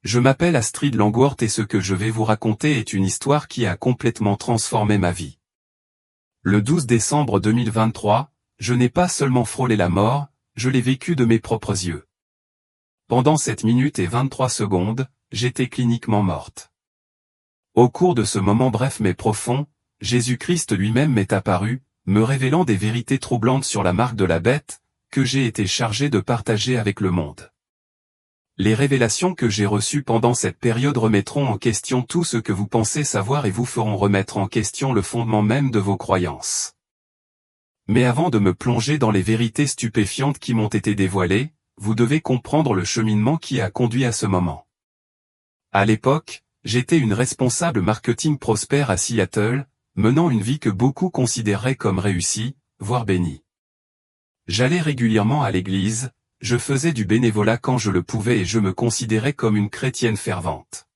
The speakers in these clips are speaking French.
Je m'appelle Astrid Langworth et ce que je vais vous raconter est une histoire qui a complètement transformé ma vie. Le 12 décembre 2023, je n'ai pas seulement frôlé la mort, je l'ai vécu de mes propres yeux. Pendant 7 minutes et 23 secondes, j'étais cliniquement morte. Au cours de ce moment bref mais profond, Jésus-Christ lui-même m'est apparu, me révélant des vérités troublantes sur la marque de la bête, que j'ai été chargé de partager avec le monde. Les révélations que j'ai reçues pendant cette période remettront en question tout ce que vous pensez savoir et vous feront remettre en question le fondement même de vos croyances. Mais avant de me plonger dans les vérités stupéfiantes qui m'ont été dévoilées, vous devez comprendre le cheminement qui a conduit à ce moment. À l'époque, j'étais une responsable marketing prospère à Seattle, menant une vie que beaucoup considéraient comme réussie, voire bénie. J'allais régulièrement à l'église, je faisais du bénévolat quand je le pouvais et je me considérais comme une chrétienne fervente.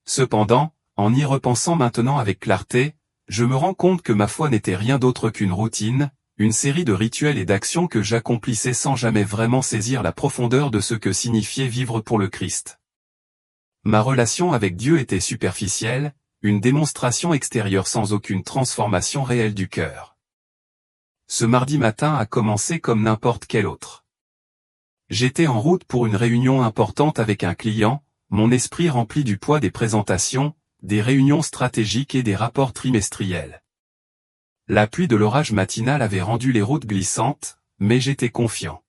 Cependant, en y repensant maintenant avec clarté, je me rends compte que ma foi n'était rien d'autre qu'une routine, une série de rituels et d'actions que j'accomplissais sans jamais vraiment saisir la profondeur de ce que signifiait vivre pour le Christ. Ma relation avec Dieu était superficielle, une démonstration extérieure sans aucune transformation réelle du cœur. Ce mardi matin a commencé comme n'importe quel autre. J'étais en route pour une réunion importante avec un client, mon esprit rempli du poids des présentations, des réunions stratégiques et des rapports trimestriels. La pluie de l'orage matinal avait rendu les routes glissantes, mais j'étais confiant.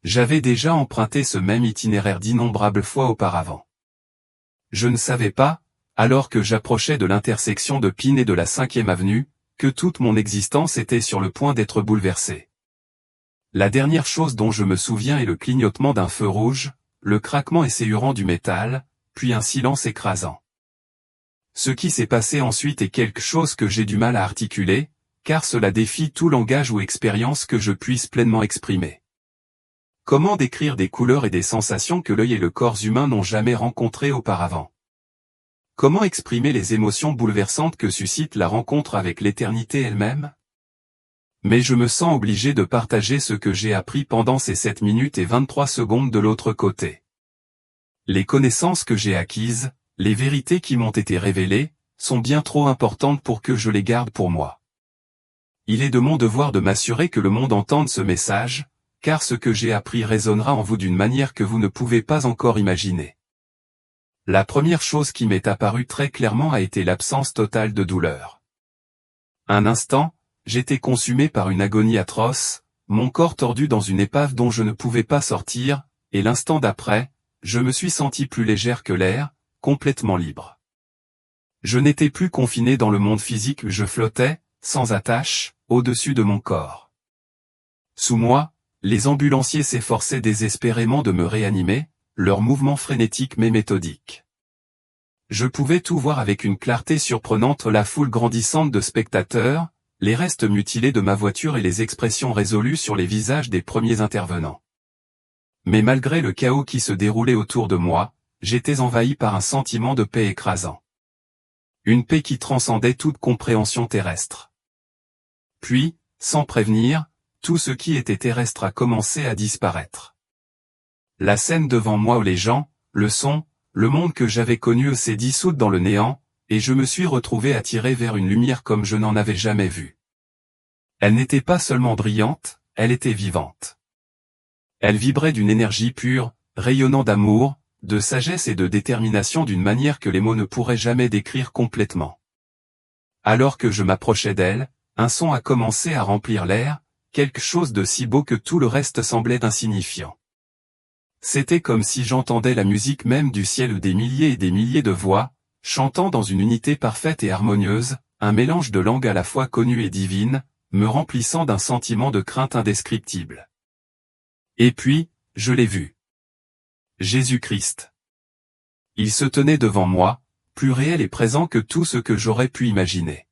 J'avais déjà emprunté ce même itinéraire d'innombrables fois auparavant. Je ne savais pas, alors que j'approchais de l'intersection de Pine et de la 5e avenue, que toute mon existence était sur le point d'être bouleversée. La dernière chose dont je me souviens est le clignotement d'un feu rouge, le craquement esséurant du métal, puis un silence écrasant. Ce qui s'est passé ensuite est quelque chose que j'ai du mal à articuler, car cela défie tout langage ou expérience que je puisse pleinement exprimer. Comment décrire des couleurs et des sensations que l'œil et le corps humain n'ont jamais rencontrées auparavant? Comment exprimer les émotions bouleversantes que suscite la rencontre avec l'éternité elle-même? Mais je me sens obligé de partager ce que j'ai appris pendant ces 7 minutes et 23 secondes de l'autre côté. Les connaissances que j'ai acquises, les vérités qui m'ont été révélées, sont bien trop importantes pour que je les garde pour moi. Il est de mon devoir de m'assurer que le monde entende ce message, car ce que j'ai appris résonnera en vous d'une manière que vous ne pouvez pas encore imaginer. La première chose qui m'est apparue très clairement a été l'absence totale de douleur. Un instant, j'étais consumé par une agonie atroce, mon corps tordu dans une épave dont je ne pouvais pas sortir, et l'instant d'après, je me suis senti plus légère que l'air, complètement libre. Je n'étais plus confiné dans le monde physique, je flottais, sans attache, au-dessus de mon corps. Sous moi, les ambulanciers s'efforçaient désespérément de me réanimer, leurs mouvements frénétiques mais méthodiques. Je pouvais tout voir avec une clarté surprenante, la foule grandissante de spectateurs, les restes mutilés de ma voiture et les expressions résolues sur les visages des premiers intervenants. Mais malgré le chaos qui se déroulait autour de moi, j'étais envahi par un sentiment de paix écrasant. Une paix qui transcendait toute compréhension terrestre. Puis, sans prévenir, tout ce qui était terrestre a commencé à disparaître. La scène devant moi où les gens, le son, le monde que j'avais connu s'est dissout dans le néant, et je me suis retrouvé attiré vers une lumière comme je n'en avais jamais vu. Elle n'était pas seulement brillante, elle était vivante. Elle vibrait d'une énergie pure, rayonnant d'amour, de sagesse et de détermination d'une manière que les mots ne pourraient jamais décrire complètement. Alors que je m'approchais d'elle, un son a commencé à remplir l'air, quelque chose de si beau que tout le reste semblait insignifiant. C'était comme si j'entendais la musique même du ciel où des milliers et des milliers de voix, chantant dans une unité parfaite et harmonieuse, un mélange de langues à la fois connues et divines, me remplissant d'un sentiment de crainte indescriptible. Et puis, je l'ai vu. Jésus-Christ. Il se tenait devant moi, plus réel et présent que tout ce que j'aurais pu imaginer.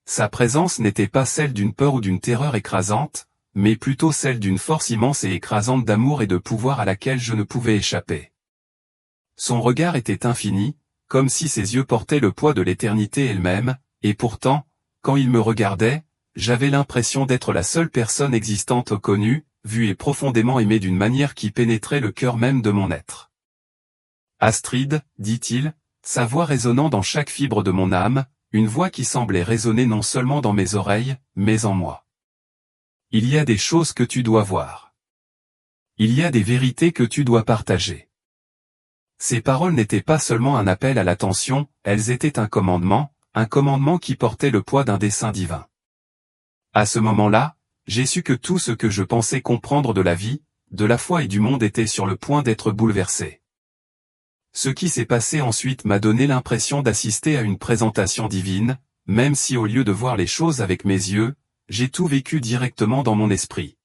Sa présence n'était pas celle d'une peur ou d'une terreur écrasante, mais plutôt celle d'une force immense et écrasante d'amour et de pouvoir à laquelle je ne pouvais échapper. Son regard était infini, comme si ses yeux portaient le poids de l'éternité elle-même, et pourtant, quand il me regardait, j'avais l'impression d'être la seule personne existante connue, vue et profondément aimée d'une manière qui pénétrait le cœur même de mon être. Astrid, dit-il, sa voix résonnant dans chaque fibre de mon âme, une voix qui semblait résonner non seulement dans mes oreilles, mais en moi. Il y a des choses que tu dois voir. Il y a des vérités que tu dois partager. Ces paroles n'étaient pas seulement un appel à l'attention, elles étaient un commandement qui portait le poids d'un dessein divin. À ce moment-là, j'ai su que tout ce que je pensais comprendre de la vie, de la foi et du monde était sur le point d'être bouleversé. Ce qui s'est passé ensuite m'a donné l'impression d'assister à une présentation divine, même si au lieu de voir les choses avec mes yeux, j'ai tout vécu directement dans mon esprit.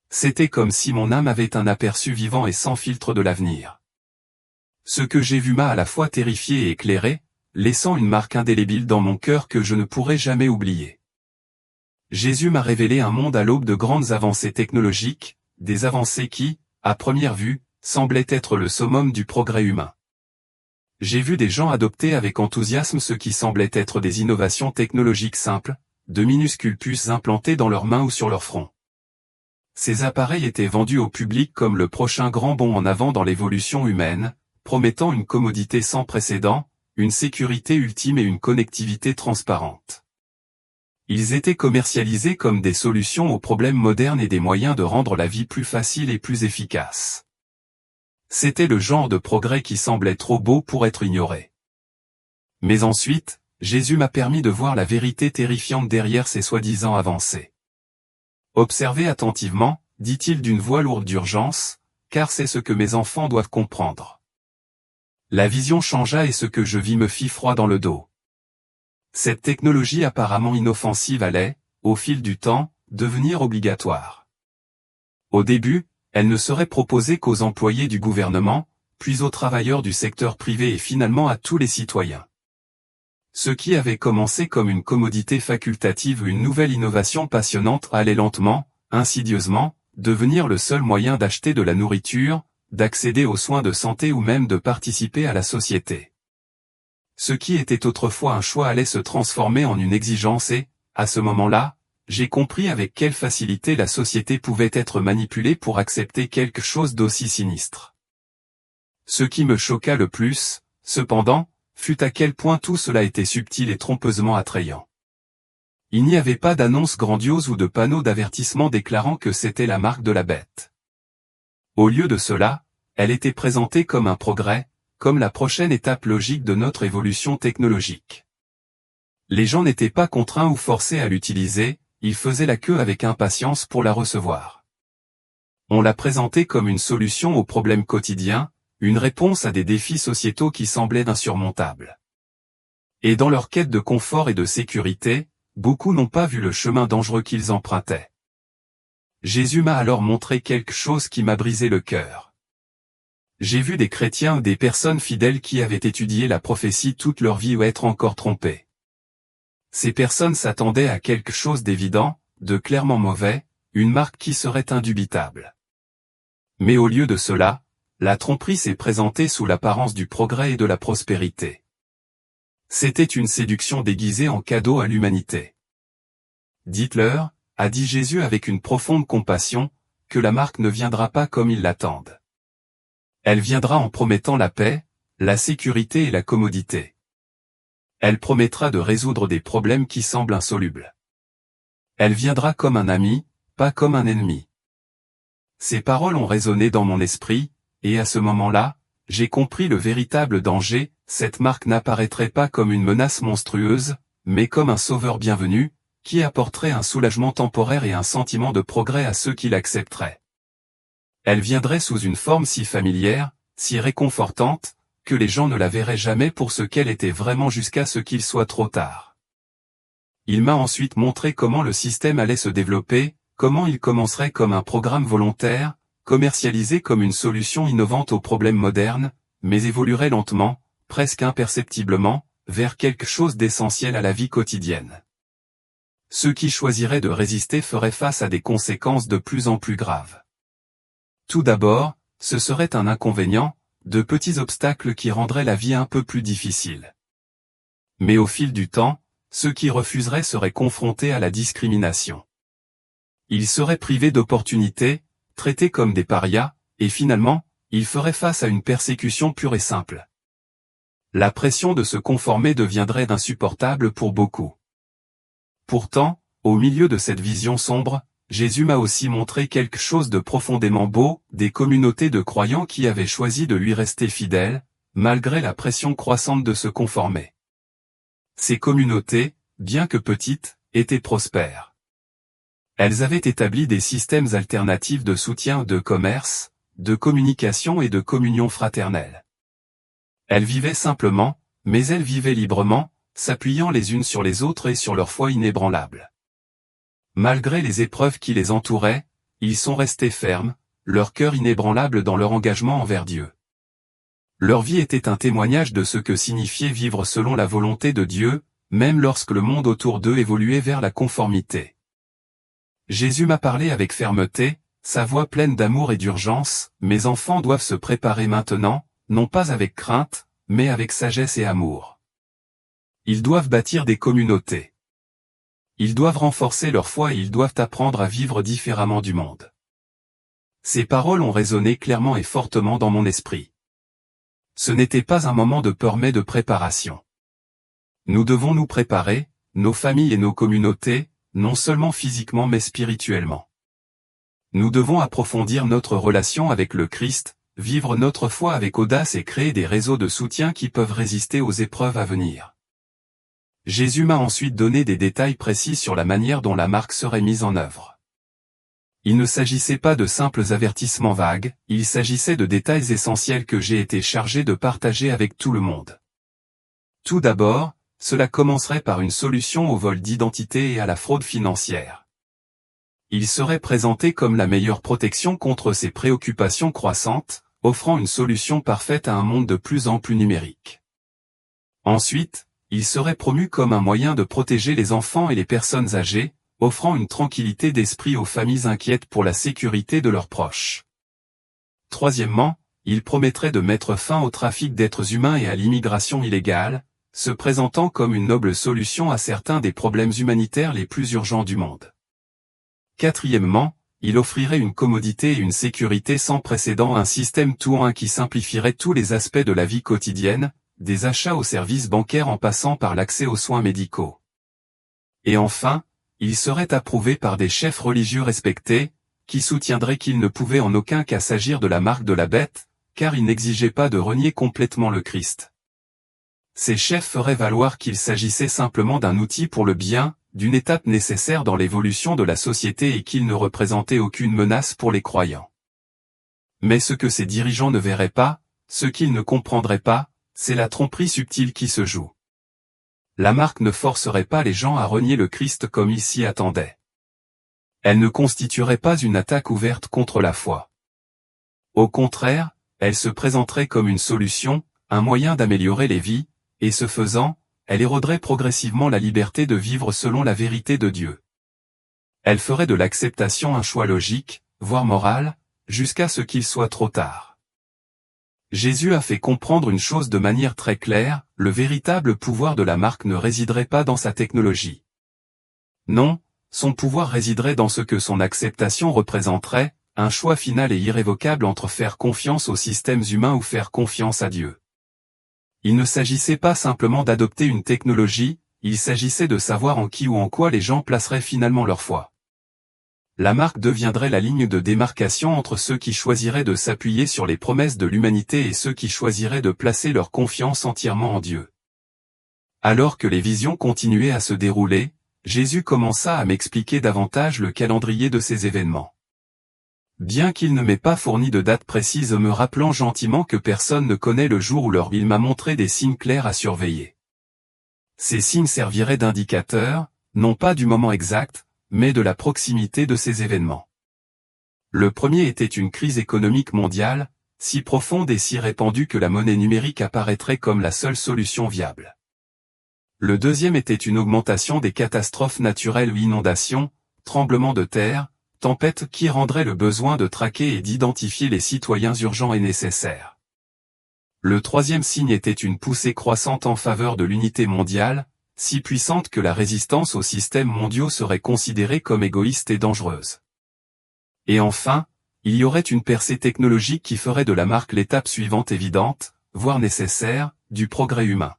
C'était comme si mon âme avait un aperçu vivant et sans filtre de l'avenir. Ce que j'ai vu m'a à la fois terrifié et éclairé, laissant une marque indélébile dans mon cœur que je ne pourrai jamais oublier. Jésus m'a révélé un monde à l'aube de grandes avancées technologiques, des avancées qui, à première vue, semblaient être le summum du progrès humain. J'ai vu des gens adopter avec enthousiasme ce qui semblait être des innovations technologiques simples, de minuscules puces implantées dans leurs mains ou sur leur front. Ces appareils étaient vendus au public comme le prochain grand bond en avant dans l'évolution humaine, promettant une commodité sans précédent, une sécurité ultime et une connectivité transparente. Ils étaient commercialisés comme des solutions aux problèmes modernes et des moyens de rendre la vie plus facile et plus efficace. C'était le genre de progrès qui semblait trop beau pour être ignoré. Mais ensuite, Jésus m'a permis de voir la vérité terrifiante derrière ces soi-disant avancées. Observez attentivement, dit-il d'une voix lourde d'urgence, car c'est ce que mes enfants doivent comprendre. La vision changea et ce que je vis me fit froid dans le dos. Cette technologie apparemment inoffensive allait, au fil du temps, devenir obligatoire. Au début, elle ne serait proposée qu'aux employés du gouvernement, puis aux travailleurs du secteur privé et finalement à tous les citoyens. Ce qui avait commencé comme une commodité facultative ou une nouvelle innovation passionnante allait lentement, insidieusement, devenir le seul moyen d'acheter de la nourriture, d'accéder aux soins de santé ou même de participer à la société. Ce qui était autrefois un choix allait se transformer en une exigence et, à ce moment-là, j'ai compris avec quelle facilité la société pouvait être manipulée pour accepter quelque chose d'aussi sinistre. Ce qui me choqua le plus, cependant, fut à quel point tout cela était subtil et trompeusement attrayant. Il n'y avait pas d'annonce grandiose ou de panneau d'avertissement déclarant que c'était la marque de la bête. Au lieu de cela, elle était présentée comme un progrès, comme la prochaine étape logique de notre évolution technologique. Les gens n'étaient pas contraints ou forcés à l'utiliser, ils faisaient la queue avec impatience pour la recevoir. On la présentait comme une solution aux problèmes quotidiens, une réponse à des défis sociétaux qui semblaient insurmontables. Et dans leur quête de confort et de sécurité, beaucoup n'ont pas vu le chemin dangereux qu'ils empruntaient. Jésus m'a alors montré quelque chose qui m'a brisé le cœur. J'ai vu des chrétiens ou des personnes fidèles qui avaient étudié la prophétie toute leur vie ou être encore trompés. Ces personnes s'attendaient à quelque chose d'évident, de clairement mauvais, une marque qui serait indubitable. Mais au lieu de cela, la tromperie s'est présentée sous l'apparence du progrès et de la prospérité. C'était une séduction déguisée en cadeau à l'humanité. Dites-leur, a dit Jésus avec une profonde compassion, que la marque ne viendra pas comme ils l'attendent. Elle viendra en promettant la paix, la sécurité et la commodité. Elle promettra de résoudre des problèmes qui semblent insolubles. Elle viendra comme un ami, pas comme un ennemi. Ces paroles ont résonné dans mon esprit, et à ce moment-là, j'ai compris le véritable danger, cette marque n'apparaîtrait pas comme une menace monstrueuse, mais comme un sauveur bienvenu, qui apporterait un soulagement temporaire et un sentiment de progrès à ceux qui l'accepteraient. Elle viendrait sous une forme si familière, si réconfortante, que les gens ne la verraient jamais pour ce qu'elle était vraiment jusqu'à ce qu'il soit trop tard. Il m'a ensuite montré comment le système allait se développer, comment il commencerait comme un programme volontaire, commercialisé comme une solution innovante aux problèmes modernes, mais évoluerait lentement, presque imperceptiblement, vers quelque chose d'essentiel à la vie quotidienne. Ceux qui choisiraient de résister feraient face à des conséquences de plus en plus graves. Tout d'abord, ce serait un inconvénient, de petits obstacles qui rendraient la vie un peu plus difficile. Mais au fil du temps, ceux qui refuseraient seraient confrontés à la discrimination. Ils seraient privés d'opportunités, traités comme des parias, et finalement, il ferait face à une persécution pure et simple. La pression de se conformer deviendrait insupportable pour beaucoup. Pourtant, au milieu de cette vision sombre, Jésus m'a aussi montré quelque chose de profondément beau, des communautés de croyants qui avaient choisi de lui rester fidèles, malgré la pression croissante de se conformer. Ces communautés, bien que petites, étaient prospères. Elles avaient établi des systèmes alternatifs de soutien, de commerce, de communication et de communion fraternelle. Elles vivaient simplement, mais elles vivaient librement, s'appuyant les unes sur les autres et sur leur foi inébranlable. Malgré les épreuves qui les entouraient, ils sont restés fermes, leur cœur inébranlable dans leur engagement envers Dieu. Leur vie était un témoignage de ce que signifiait vivre selon la volonté de Dieu, même lorsque le monde autour d'eux évoluait vers la conformité. Jésus m'a parlé avec fermeté, sa voix pleine d'amour et d'urgence, « Mes enfants doivent se préparer maintenant, non pas avec crainte, mais avec sagesse et amour. Ils doivent bâtir des communautés. Ils doivent renforcer leur foi et ils doivent apprendre à vivre différemment du monde. » Ces paroles ont résonné clairement et fortement dans mon esprit. Ce n'était pas un moment de peur mais de préparation. Nous devons nous préparer, nos familles et nos communautés, non seulement physiquement mais spirituellement. Nous devons approfondir notre relation avec le Christ, vivre notre foi avec audace et créer des réseaux de soutien qui peuvent résister aux épreuves à venir. Jésus m'a ensuite donné des détails précis sur la manière dont la marque serait mise en œuvre. Il ne s'agissait pas de simples avertissements vagues, il s'agissait de détails essentiels que j'ai été chargé de partager avec tout le monde. Tout d'abord, cela commencerait par une solution au vol d'identité et à la fraude financière. Il serait présenté comme la meilleure protection contre ces préoccupations croissantes, offrant une solution parfaite à un monde de plus en plus numérique. Ensuite, il serait promu comme un moyen de protéger les enfants et les personnes âgées, offrant une tranquillité d'esprit aux familles inquiètes pour la sécurité de leurs proches. Troisièmement, il promettrait de mettre fin au trafic d'êtres humains et à l'immigration illégale, se présentant comme une noble solution à certains des problèmes humanitaires les plus urgents du monde. Quatrièmement, il offrirait une commodité et une sécurité sans précédent, un système tout en un qui simplifierait tous les aspects de la vie quotidienne, des achats aux services bancaires en passant par l'accès aux soins médicaux. Et enfin, il serait approuvé par des chefs religieux respectés, qui soutiendraient qu'il ne pouvait en aucun cas s'agir de la marque de la bête, car il n'exigeait pas de renier complètement le Christ. Ces chefs feraient valoir qu'il s'agissait simplement d'un outil pour le bien, d'une étape nécessaire dans l'évolution de la société et qu'il ne représentait aucune menace pour les croyants. Mais ce que ces dirigeants ne verraient pas, ce qu'ils ne comprendraient pas, c'est la tromperie subtile qui se joue. La marque ne forcerait pas les gens à renier le Christ comme ils s'y attendaient. Elle ne constituerait pas une attaque ouverte contre la foi. Au contraire, elle se présenterait comme une solution, un moyen d'améliorer les vies, et ce faisant, elle éroderait progressivement la liberté de vivre selon la vérité de Dieu. Elle ferait de l'acceptation un choix logique, voire moral, jusqu'à ce qu'il soit trop tard. Jésus a fait comprendre une chose de manière très claire, le véritable pouvoir de la marque ne résiderait pas dans sa technologie. Non, son pouvoir résiderait dans ce que son acceptation représenterait, un choix final et irrévocable entre faire confiance aux systèmes humains ou faire confiance à Dieu. Il ne s'agissait pas simplement d'adopter une technologie, il s'agissait de savoir en qui ou en quoi les gens placeraient finalement leur foi. La marque deviendrait la ligne de démarcation entre ceux qui choisiraient de s'appuyer sur les promesses de l'humanité et ceux qui choisiraient de placer leur confiance entièrement en Dieu. Alors que les visions continuaient à se dérouler, Jésus commença à m'expliquer davantage le calendrier de ces événements. Bien qu'il ne m'ait pas fourni de date précise me rappelant gentiment que personne ne connaît le jour ou l'heure, il m'a montré des signes clairs à surveiller. Ces signes serviraient d'indicateurs, non pas du moment exact, mais de la proximité de ces événements. Le premier était une crise économique mondiale, si profonde et si répandue que la monnaie numérique apparaîtrait comme la seule solution viable. Le deuxième était une augmentation des catastrophes naturelles ou inondations, tremblements de terre, tempêtes qui rendraient le besoin de traquer et d'identifier les citoyens urgents et nécessaires. Le troisième signe était une poussée croissante en faveur de l'unité mondiale, si puissante que la résistance aux systèmes mondiaux serait considérée comme égoïste et dangereuse. Et enfin, il y aurait une percée technologique qui ferait de la marque l'étape suivante évidente, voire nécessaire, du progrès humain.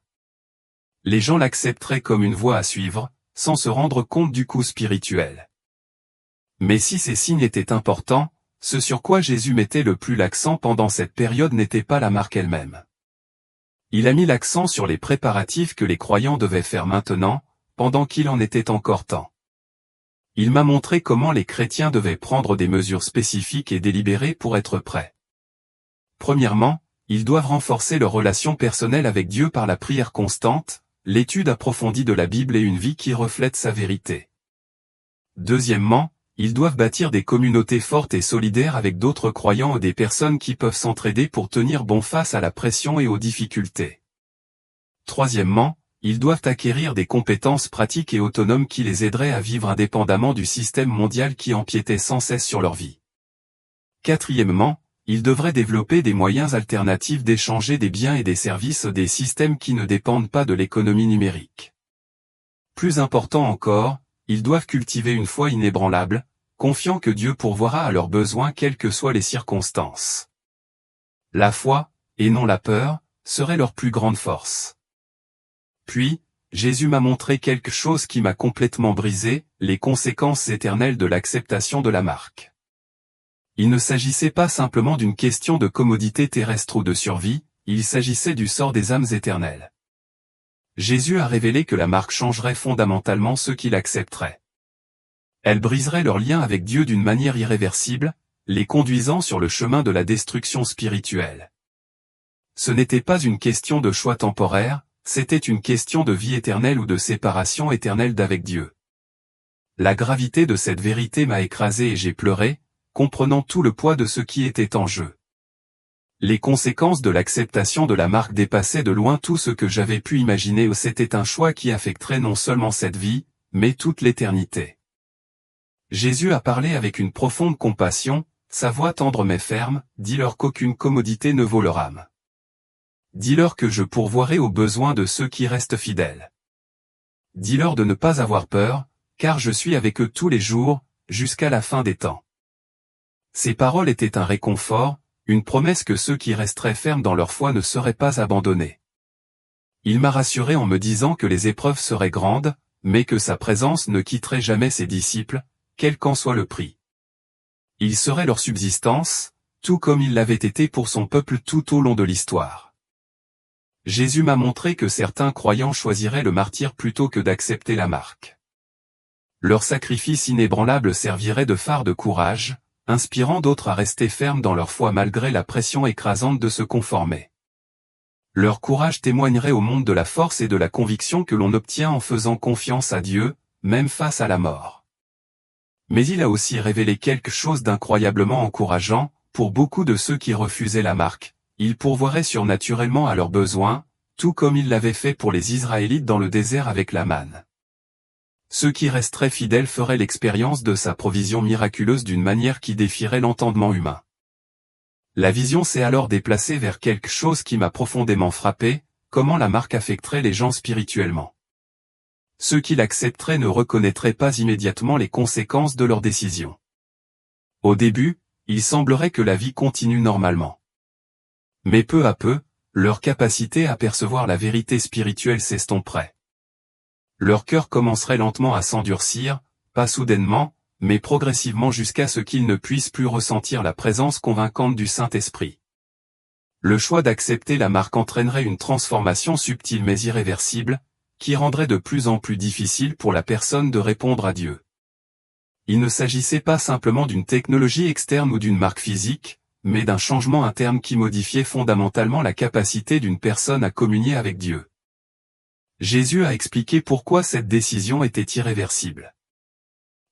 Les gens l'accepteraient comme une voie à suivre, sans se rendre compte du coût spirituel. Mais si ces signes étaient importants, ce sur quoi Jésus mettait le plus l'accent pendant cette période n'était pas la marque elle-même. Il a mis l'accent sur les préparatifs que les croyants devaient faire maintenant, pendant qu'il en était encore temps. Il m'a montré comment les chrétiens devaient prendre des mesures spécifiques et délibérées pour être prêts. Premièrement, ils doivent renforcer leur relation personnelle avec Dieu par la prière constante, l'étude approfondie de la Bible et une vie qui reflète sa vérité. Deuxièmement, ils doivent bâtir des communautés fortes et solidaires avec d'autres croyants ou des personnes qui peuvent s'entraider pour tenir bon face à la pression et aux difficultés. Troisièmement, ils doivent acquérir des compétences pratiques et autonomes qui les aideraient à vivre indépendamment du système mondial qui empiétait sans cesse sur leur vie. Quatrièmement, ils devraient développer des moyens alternatifs d'échanger des biens et des services des systèmes qui ne dépendent pas de l'économie numérique. Plus important encore, ils doivent cultiver une foi inébranlable, confiant que Dieu pourvoira à leurs besoins quelles que soient les circonstances. La foi, et non la peur, serait leur plus grande force. Puis, Jésus m'a montré quelque chose qui m'a complètement brisé, les conséquences éternelles de l'acceptation de la marque. Il ne s'agissait pas simplement d'une question de commodité terrestre ou de survie, il s'agissait du sort des âmes éternelles. Jésus a révélé que la marque changerait fondamentalement ceux qui l'accepteraient. Elle briserait leur lien avec Dieu d'une manière irréversible, les conduisant sur le chemin de la destruction spirituelle. Ce n'était pas une question de choix temporaire, c'était une question de vie éternelle ou de séparation éternelle d'avec Dieu. La gravité de cette vérité m'a écrasé et j'ai pleuré, comprenant tout le poids de ce qui était en jeu. Les conséquences de l'acceptation de la marque dépassaient de loin tout ce que j'avais pu imaginer, ou c'était un choix qui affecterait non seulement cette vie, mais toute l'éternité. Jésus a parlé avec une profonde compassion, sa voix tendre mais ferme, dis-leur qu'aucune commodité ne vaut leur âme. Dis-leur que je pourvoirai aux besoins de ceux qui restent fidèles. Dis-leur de ne pas avoir peur, car je suis avec eux tous les jours, jusqu'à la fin des temps. Ces paroles étaient un réconfort, une promesse que ceux qui resteraient fermes dans leur foi ne seraient pas abandonnés. Il m'a rassuré en me disant que les épreuves seraient grandes, mais que sa présence ne quitterait jamais ses disciples, quel qu'en soit le prix. Il serait leur subsistance, tout comme il l'avait été pour son peuple tout au long de l'histoire. Jésus m'a montré que certains croyants choisiraient le martyre plutôt que d'accepter la marque. Leur sacrifice inébranlable servirait de phare de courage, inspirant d'autres à rester fermes dans leur foi malgré la pression écrasante de se conformer. Leur courage témoignerait au monde de la force et de la conviction que l'on obtient en faisant confiance à Dieu, même face à la mort. Mais il a aussi révélé quelque chose d'incroyablement encourageant, pour beaucoup de ceux qui refusaient la marque, il pourvoirait surnaturellement à leurs besoins, tout comme il l'avait fait pour les Israélites dans le désert avec la manne. Ceux qui resteraient fidèles feraient l'expérience de sa provision miraculeuse d'une manière qui défierait l'entendement humain. La vision s'est alors déplacée vers quelque chose qui m'a profondément frappé, comment la marque affecterait les gens spirituellement. Ceux qui l'accepteraient ne reconnaîtraient pas immédiatement les conséquences de leur décision. Au début, il semblerait que la vie continue normalement. Mais peu à peu, leur capacité à percevoir la vérité spirituelle s'estomperait. Leur cœur commencerait lentement à s'endurcir, pas soudainement, mais progressivement jusqu'à ce qu'ils ne puissent plus ressentir la présence convaincante du Saint-Esprit. Le choix d'accepter la marque entraînerait une transformation subtile mais irréversible, qui rendrait de plus en plus difficile pour la personne de répondre à Dieu. Il ne s'agissait pas simplement d'une technologie externe ou d'une marque physique, mais d'un changement interne qui modifiait fondamentalement la capacité d'une personne à communier avec Dieu. Jésus a expliqué pourquoi cette décision était irréversible.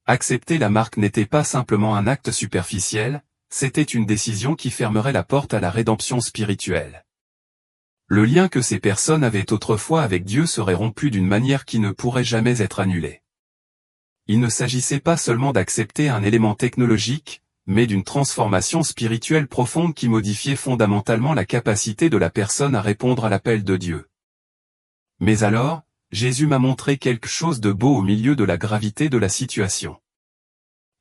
Accepter la marque n'était pas simplement un acte superficiel, c'était une décision qui fermerait la porte à la rédemption spirituelle. Le lien que ces personnes avaient autrefois avec Dieu serait rompu d'une manière qui ne pourrait jamais être annulée. Il ne s'agissait pas seulement d'accepter un élément technologique, mais d'une transformation spirituelle profonde qui modifiait fondamentalement la capacité de la personne à répondre à l'appel de Dieu. Mais alors, Jésus m'a montré quelque chose de beau au milieu de la gravité de la situation.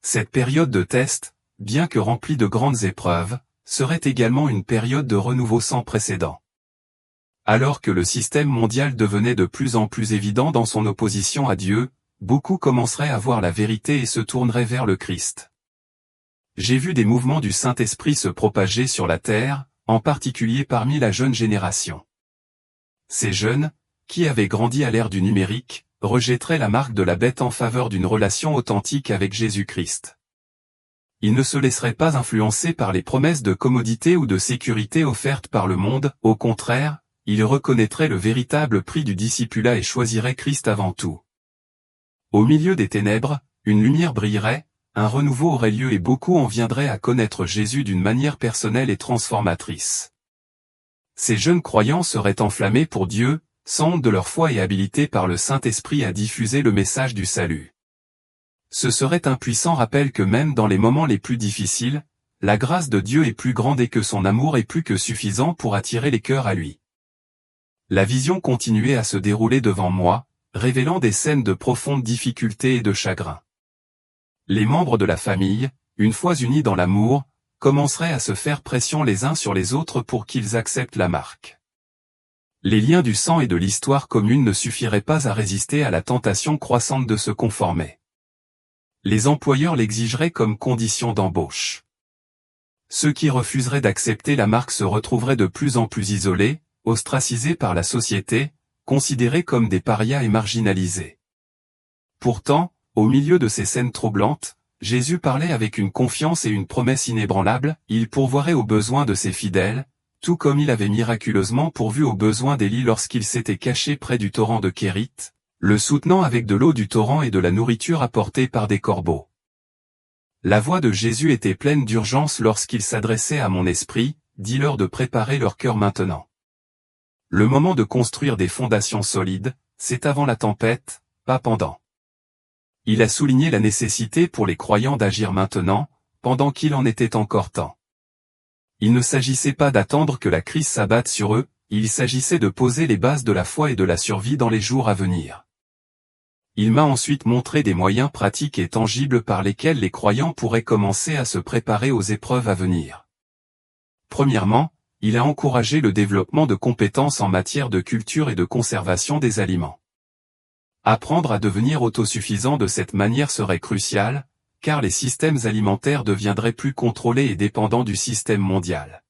Cette période de test, bien que remplie de grandes épreuves, serait également une période de renouveau sans précédent. Alors que le système mondial devenait de plus en plus évident dans son opposition à Dieu, beaucoup commenceraient à voir la vérité et se tourneraient vers le Christ. J'ai vu des mouvements du Saint-Esprit se propager sur la terre, en particulier parmi la jeune génération. Ces jeunes, qui avaient grandi à l'ère du numérique, rejetteraient la marque de la bête en faveur d'une relation authentique avec Jésus-Christ. Ils ne se laisseraient pas influencer par les promesses de commodité ou de sécurité offertes par le monde, au contraire, ils reconnaîtraient le véritable prix du discipulat et choisiraient Christ avant tout. Au milieu des ténèbres, une lumière brillerait, un renouveau aurait lieu et beaucoup en viendraient à connaître Jésus d'une manière personnelle et transformatrice. Ces jeunes croyants seraient enflammés pour Dieu, sans honte de leur foi et habilités par le Saint-Esprit à diffuser le message du salut. Ce serait un puissant rappel que même dans les moments les plus difficiles, la grâce de Dieu est plus grande et que son amour est plus que suffisant pour attirer les cœurs à lui. La vision continuait à se dérouler devant moi, révélant des scènes de profonde difficulté et de chagrin. Les membres de la famille, une fois unis dans l'amour, commenceraient à se faire pression les uns sur les autres pour qu'ils acceptent la marque. Les liens du sang et de l'histoire commune ne suffiraient pas à résister à la tentation croissante de se conformer. Les employeurs l'exigeraient comme condition d'embauche. Ceux qui refuseraient d'accepter la marque se retrouveraient de plus en plus isolés, ostracisés par la société, considérés comme des parias et marginalisés. Pourtant, au milieu de ces scènes troublantes, Jésus parlait avec une confiance et une promesse inébranlables, il pourvoirait aux besoins de ses fidèles, tout comme il avait miraculeusement pourvu aux besoins d'Élie lorsqu'il s'était caché près du torrent de Kérit, le soutenant avec de l'eau du torrent et de la nourriture apportée par des corbeaux. La voix de Jésus était pleine d'urgence lorsqu'il s'adressait à mon esprit, dis-leur de préparer leur cœur maintenant. Le moment de construire des fondations solides, c'est avant la tempête, pas pendant. Il a souligné la nécessité pour les croyants d'agir maintenant, pendant qu'il en était encore temps. Il ne s'agissait pas d'attendre que la crise s'abatte sur eux, il s'agissait de poser les bases de la foi et de la survie dans les jours à venir. Il m'a ensuite montré des moyens pratiques et tangibles par lesquels les croyants pourraient commencer à se préparer aux épreuves à venir. Premièrement, il a encouragé le développement de compétences en matière de culture et de conservation des aliments. Apprendre à devenir autosuffisant de cette manière serait crucial, car les systèmes alimentaires deviendraient plus contrôlés et dépendants du système mondial.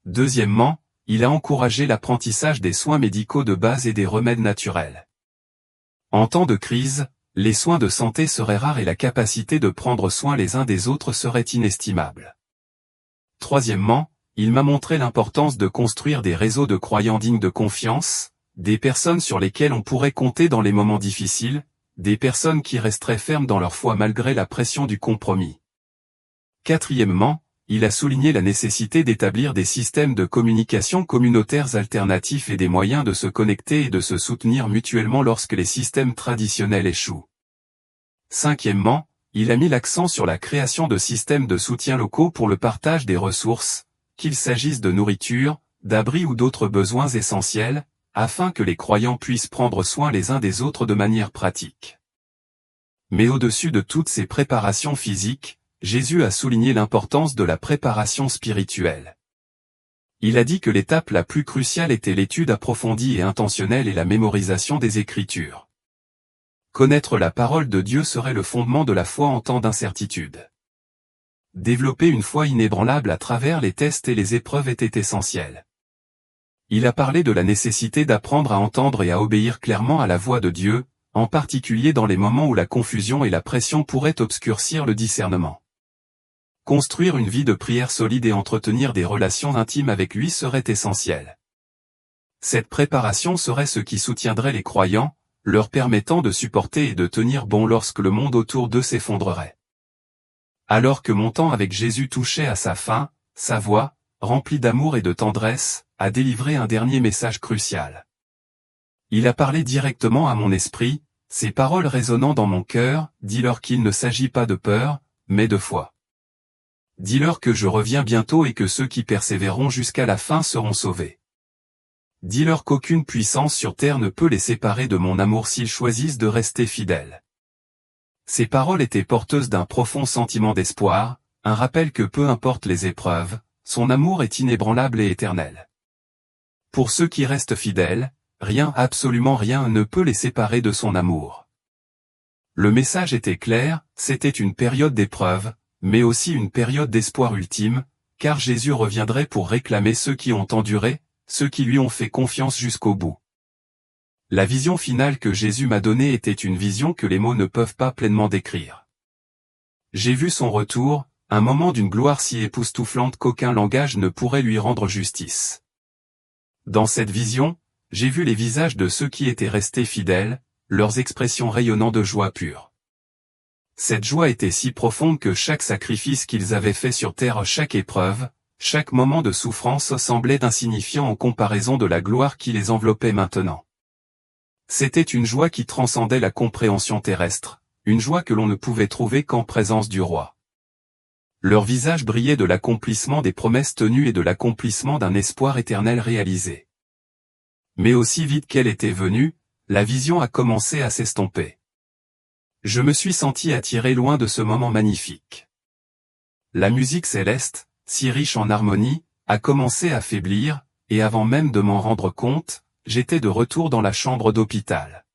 Deuxièmement, il a encouragé l'apprentissage des soins médicaux de base et des remèdes naturels. En temps de crise, les soins de santé seraient rares et la capacité de prendre soin les uns des autres serait inestimable. Troisièmement, il m'a montré l'importance de construire des réseaux de croyants dignes de confiance, des personnes sur lesquelles on pourrait compter dans les moments difficiles, des personnes qui resteraient fermes dans leur foi malgré la pression du compromis. Quatrièmement, il a souligné la nécessité d'établir des systèmes de communication communautaires alternatifs et des moyens de se connecter et de se soutenir mutuellement lorsque les systèmes traditionnels échouent. Cinquièmement, il a mis l'accent sur la création de systèmes de soutien locaux pour le partage des ressources, qu'il s'agisse de nourriture, d'abri ou d'autres besoins essentiels, afin que les croyants puissent prendre soin les uns des autres de manière pratique. Mais au-dessus de toutes ces préparations physiques, Jésus a souligné l'importance de la préparation spirituelle. Il a dit que l'étape la plus cruciale était l'étude approfondie et intentionnelle et la mémorisation des Écritures. Connaître la parole de Dieu serait le fondement de la foi en temps d'incertitude. Développer une foi inébranlable à travers les tests et les épreuves était essentiel. Il a parlé de la nécessité d'apprendre à entendre et à obéir clairement à la voix de Dieu, en particulier dans les moments où la confusion et la pression pourraient obscurcir le discernement. Construire une vie de prière solide et entretenir des relations intimes avec lui serait essentiel. Cette préparation serait ce qui soutiendrait les croyants, leur permettant de supporter et de tenir bon lorsque le monde autour d'eux s'effondrerait. Alors que mon temps avec Jésus touchait à sa fin, sa voix, remplie d'amour et de tendresse, a délivré un dernier message crucial. Il a parlé directement à mon esprit, ses paroles résonnant dans mon cœur, dis-leur qu'il ne s'agit pas de peur, mais de foi. Dis-leur que je reviens bientôt et que ceux qui persévéreront jusqu'à la fin seront sauvés. Dis-leur qu'aucune puissance sur terre ne peut les séparer de mon amour s'ils choisissent de rester fidèles. Ces paroles étaient porteuses d'un profond sentiment d'espoir, un rappel que peu importe les épreuves, son amour est inébranlable et éternel. Pour ceux qui restent fidèles, rien, absolument rien ne peut les séparer de son amour. Le message était clair, c'était une période d'épreuve, mais aussi une période d'espoir ultime, car Jésus reviendrait pour réclamer ceux qui ont enduré, ceux qui lui ont fait confiance jusqu'au bout. La vision finale que Jésus m'a donnée était une vision que les mots ne peuvent pas pleinement décrire. J'ai vu son retour, un moment d'une gloire si époustouflante qu'aucun langage ne pourrait lui rendre justice. Dans cette vision, j'ai vu les visages de ceux qui étaient restés fidèles, leurs expressions rayonnant de joie pure. Cette joie était si profonde que chaque sacrifice qu'ils avaient fait sur terre, chaque épreuve, chaque moment de souffrance semblait insignifiant en comparaison de la gloire qui les enveloppait maintenant. C'était une joie qui transcendait la compréhension terrestre, une joie que l'on ne pouvait trouver qu'en présence du roi. Leurs visages brillaient de l'accomplissement des promesses tenues et de l'accomplissement d'un espoir éternel réalisé. Mais aussi vite qu'elle était venue, la vision a commencé à s'estomper. Je me suis senti attiré loin de ce moment magnifique. La musique céleste, si riche en harmonie, a commencé à faiblir, et avant même de m'en rendre compte, j'étais de retour dans la chambre d'hôpital.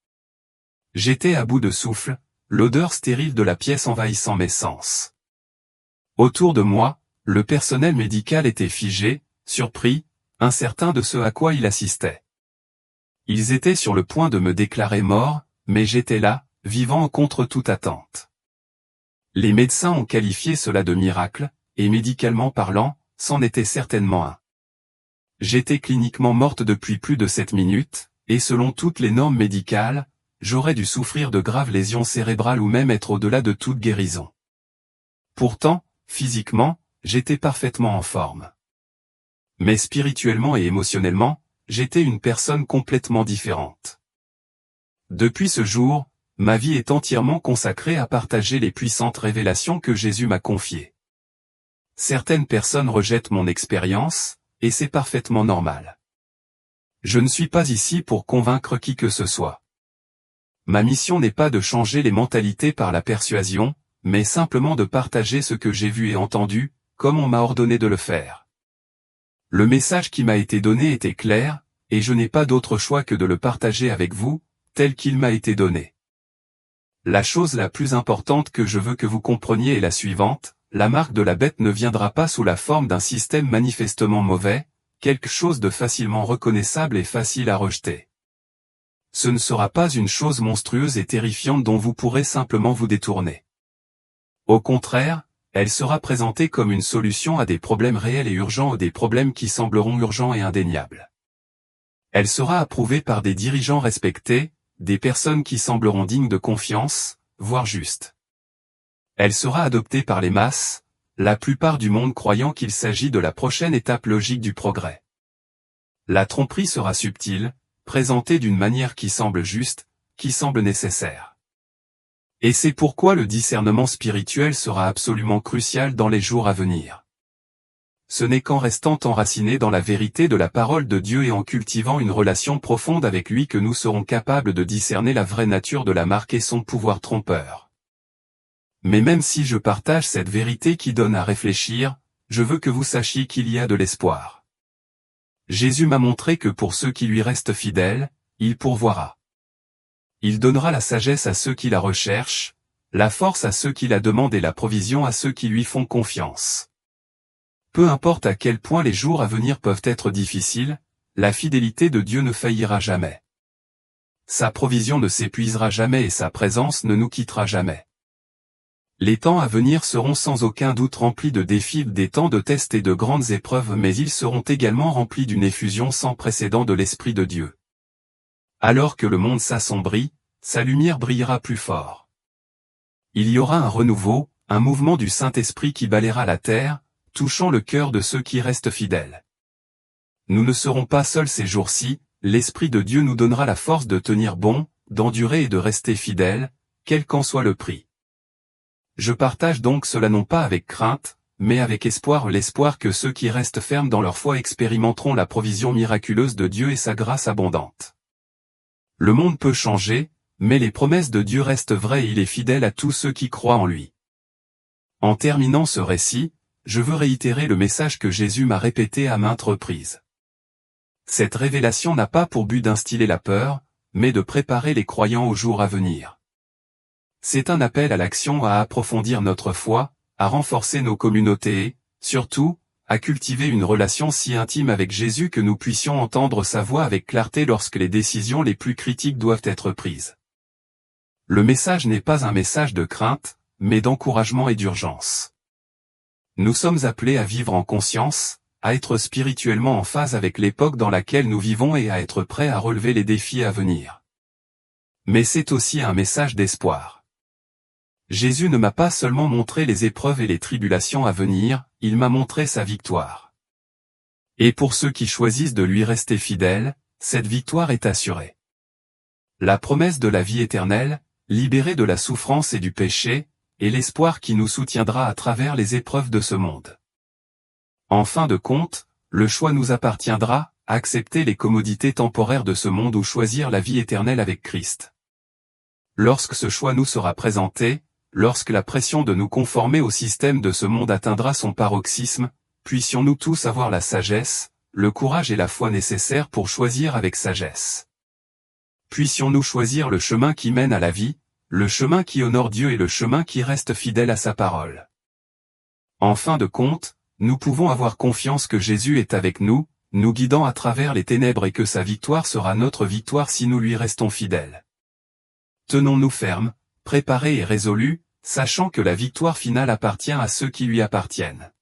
J'étais à bout de souffle, l'odeur stérile de la pièce envahissant mes sens. Autour de moi, le personnel médical était figé, surpris, incertain de ce à quoi il assistait. Ils étaient sur le point de me déclarer mort, mais j'étais là, vivant contre toute attente. Les médecins ont qualifié cela de miracle, et médicalement parlant, c'en était certainement un. J'étais cliniquement morte depuis plus de 7 minutes, et selon toutes les normes médicales, j'aurais dû souffrir de graves lésions cérébrales ou même être au-delà de toute guérison. Pourtant, physiquement, j'étais parfaitement en forme. Mais spirituellement et émotionnellement, j'étais une personne complètement différente. Depuis ce jour, ma vie est entièrement consacrée à partager les puissantes révélations que Jésus m'a confiées. Certaines personnes rejettent mon expérience, et c'est parfaitement normal. Je ne suis pas ici pour convaincre qui que ce soit. Ma mission n'est pas de changer les mentalités par la persuasion, mais simplement de partager ce que j'ai vu et entendu, comme on m'a ordonné de le faire. Le message qui m'a été donné était clair, et je n'ai pas d'autre choix que de le partager avec vous, tel qu'il m'a été donné. La chose la plus importante que je veux que vous compreniez est la suivante, la marque de la bête ne viendra pas sous la forme d'un système manifestement mauvais, quelque chose de facilement reconnaissable et facile à rejeter. Ce ne sera pas une chose monstrueuse et terrifiante dont vous pourrez simplement vous détourner. Au contraire, elle sera présentée comme une solution à des problèmes réels et urgents ou des problèmes qui sembleront urgents et indéniables. Elle sera approuvée par des dirigeants respectés, des personnes qui sembleront dignes de confiance, voire justes. Elle sera adoptée par les masses, la plupart du monde croyant qu'il s'agit de la prochaine étape logique du progrès. La tromperie sera subtile, présentée d'une manière qui semble juste, qui semble nécessaire. Et c'est pourquoi le discernement spirituel sera absolument crucial dans les jours à venir. Ce n'est qu'en restant enraciné dans la vérité de la parole de Dieu et en cultivant une relation profonde avec lui que nous serons capables de discerner la vraie nature de la marque et son pouvoir trompeur. Mais même si je partage cette vérité qui donne à réfléchir, je veux que vous sachiez qu'il y a de l'espoir. Jésus m'a montré que pour ceux qui lui restent fidèles, il pourvoira. Il donnera la sagesse à ceux qui la recherchent, la force à ceux qui la demandent et la provision à ceux qui lui font confiance. Peu importe à quel point les jours à venir peuvent être difficiles, la fidélité de Dieu ne faillira jamais. Sa provision ne s'épuisera jamais et sa présence ne nous quittera jamais. Les temps à venir seront sans aucun doute remplis de défis, des temps de tests et de grandes épreuves, mais ils seront également remplis d'une effusion sans précédent de l'Esprit de Dieu. Alors que le monde s'assombrit, sa lumière brillera plus fort. Il y aura un renouveau, un mouvement du Saint-Esprit qui balayera la terre, touchant le cœur de ceux qui restent fidèles. Nous ne serons pas seuls ces jours-ci, l'Esprit de Dieu nous donnera la force de tenir bon, d'endurer et de rester fidèles, quel qu'en soit le prix. Je partage donc cela non pas avec crainte, mais avec espoir, l'espoir que ceux qui restent fermes dans leur foi expérimenteront la provision miraculeuse de Dieu et sa grâce abondante. Le monde peut changer, mais les promesses de Dieu restent vraies et il est fidèle à tous ceux qui croient en lui. En terminant ce récit, je veux réitérer le message que Jésus m'a répété à maintes reprises. Cette révélation n'a pas pour but d'instiller la peur, mais de préparer les croyants aux jours à venir. C'est un appel à l'action, à approfondir notre foi, à renforcer nos communautés et, surtout, à cultiver une relation si intime avec Jésus que nous puissions entendre sa voix avec clarté lorsque les décisions les plus critiques doivent être prises. Le message n'est pas un message de crainte, mais d'encouragement et d'urgence. Nous sommes appelés à vivre en conscience, à être spirituellement en phase avec l'époque dans laquelle nous vivons et à être prêts à relever les défis à venir. Mais c'est aussi un message d'espoir. Jésus ne m'a pas seulement montré les épreuves et les tribulations à venir, il m'a montré sa victoire. Et pour ceux qui choisissent de lui rester fidèles, cette victoire est assurée. La promesse de la vie éternelle, libérée de la souffrance et du péché, est l'espoir qui nous soutiendra à travers les épreuves de ce monde. En fin de compte, le choix nous appartiendra, accepter les commodités temporaires de ce monde ou choisir la vie éternelle avec Christ. Lorsque ce choix nous sera présenté, lorsque la pression de nous conformer au système de ce monde atteindra son paroxysme, puissions-nous tous avoir la sagesse, le courage et la foi nécessaires pour choisir avec sagesse. Puissions-nous choisir le chemin qui mène à la vie, le chemin qui honore Dieu et le chemin qui reste fidèle à sa parole. En fin de compte, nous pouvons avoir confiance que Jésus est avec nous, nous guidant à travers les ténèbres et que sa victoire sera notre victoire si nous lui restons fidèles. Tenons-nous fermes, préparés et résolus, sachant que la victoire finale appartient à ceux qui lui appartiennent.